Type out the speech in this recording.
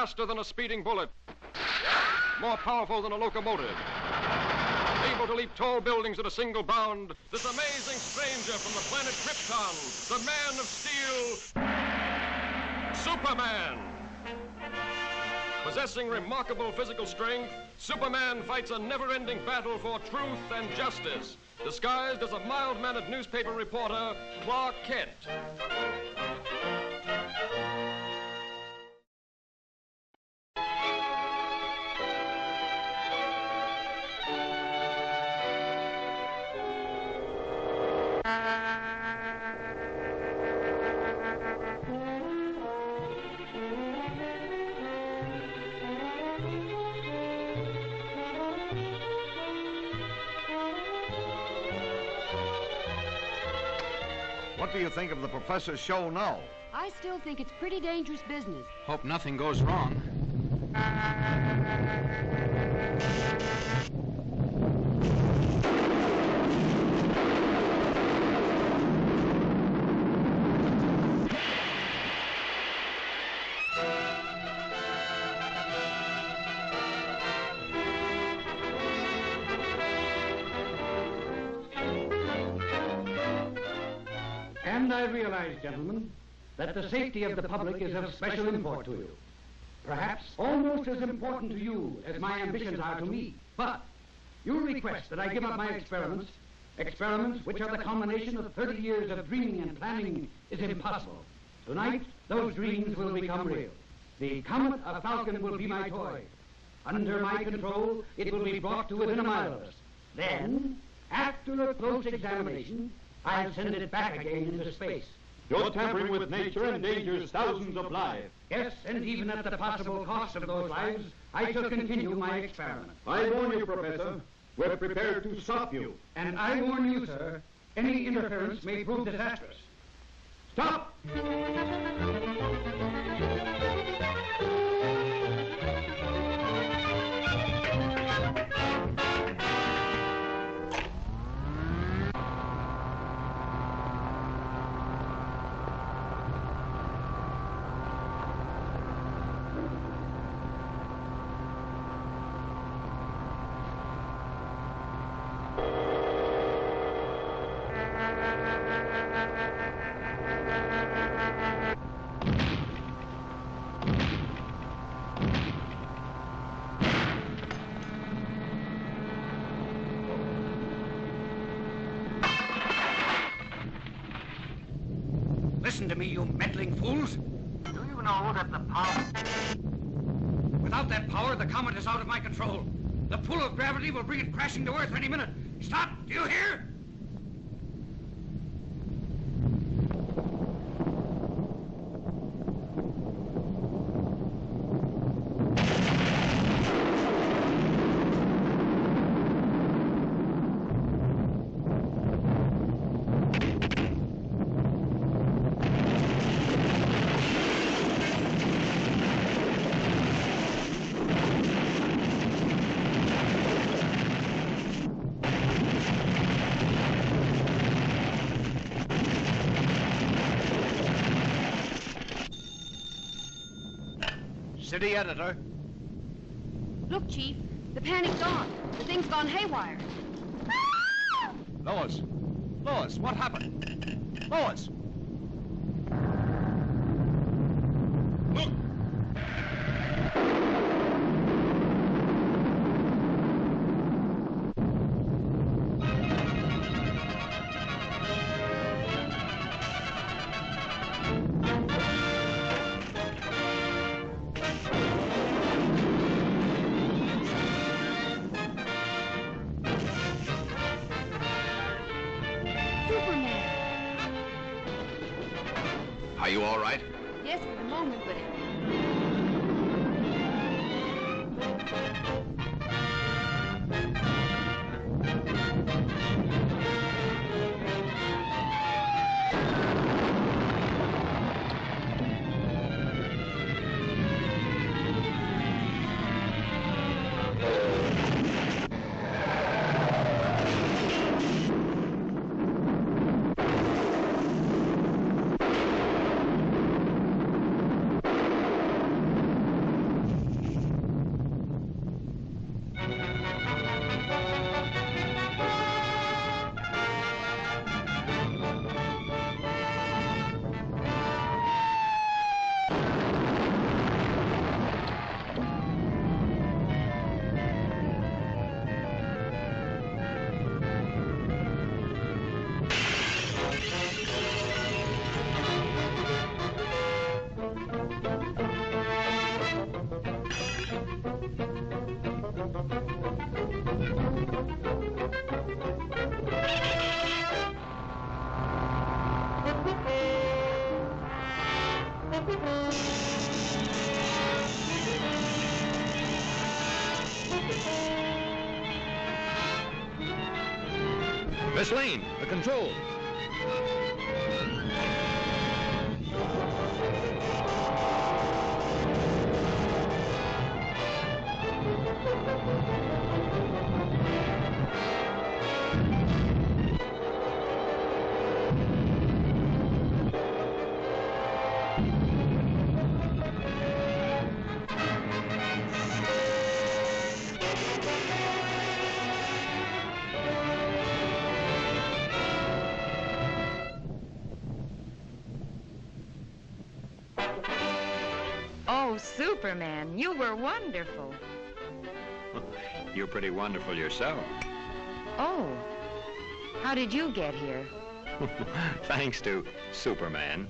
faster than a speeding bullet, more powerful than a locomotive, able to leap tall buildings at a single bound, this amazing stranger from the planet Krypton, the Man of Steel, Superman. Possessing remarkable physical strength, Superman fights a never-ending battle for truth and justice, disguised as a mild-mannered newspaper reporter, Clark Kent. What do you think of the professor's show now? I still think it's pretty dangerous business. Hope nothing goes wrong. And I realize, gentlemen, that the safety of the public is of special import to you. Perhaps almost as important to you as my ambitions are to me. But you request that I give up my experiments, experiments which are the culmination of 30 years of dreaming and planning is impossible. Tonight, those dreams will become real. The comet of Falcon will be my toy. Under my control, it will be brought to within a mile of us. Then, after a close examination, I'll send it back again into space. You're tampering with nature and endangers thousands of lives. Yes, and even at the possible cost of those lives, I shall continue my experiment. I warn you, Professor, we're prepared to stop you. And I warn you, sir, any interference may prove disastrous. Stop! Listen to me, you meddling fools. Do you know that the power... Without that power, the comet is out of my control. The pull of gravity will bring it crashing to Earth any minute. Stop! Do you hear? City editor. Look, Chief, the panic's on. The thing's gone haywire. Lois. Lois, what happened? Lois! Look! Are you all right? Yes, for the moment, but it... Miss Lane, the controls. Oh, Superman, you were wonderful. You're pretty wonderful yourself. Oh, how did you get here? Thanks to Superman.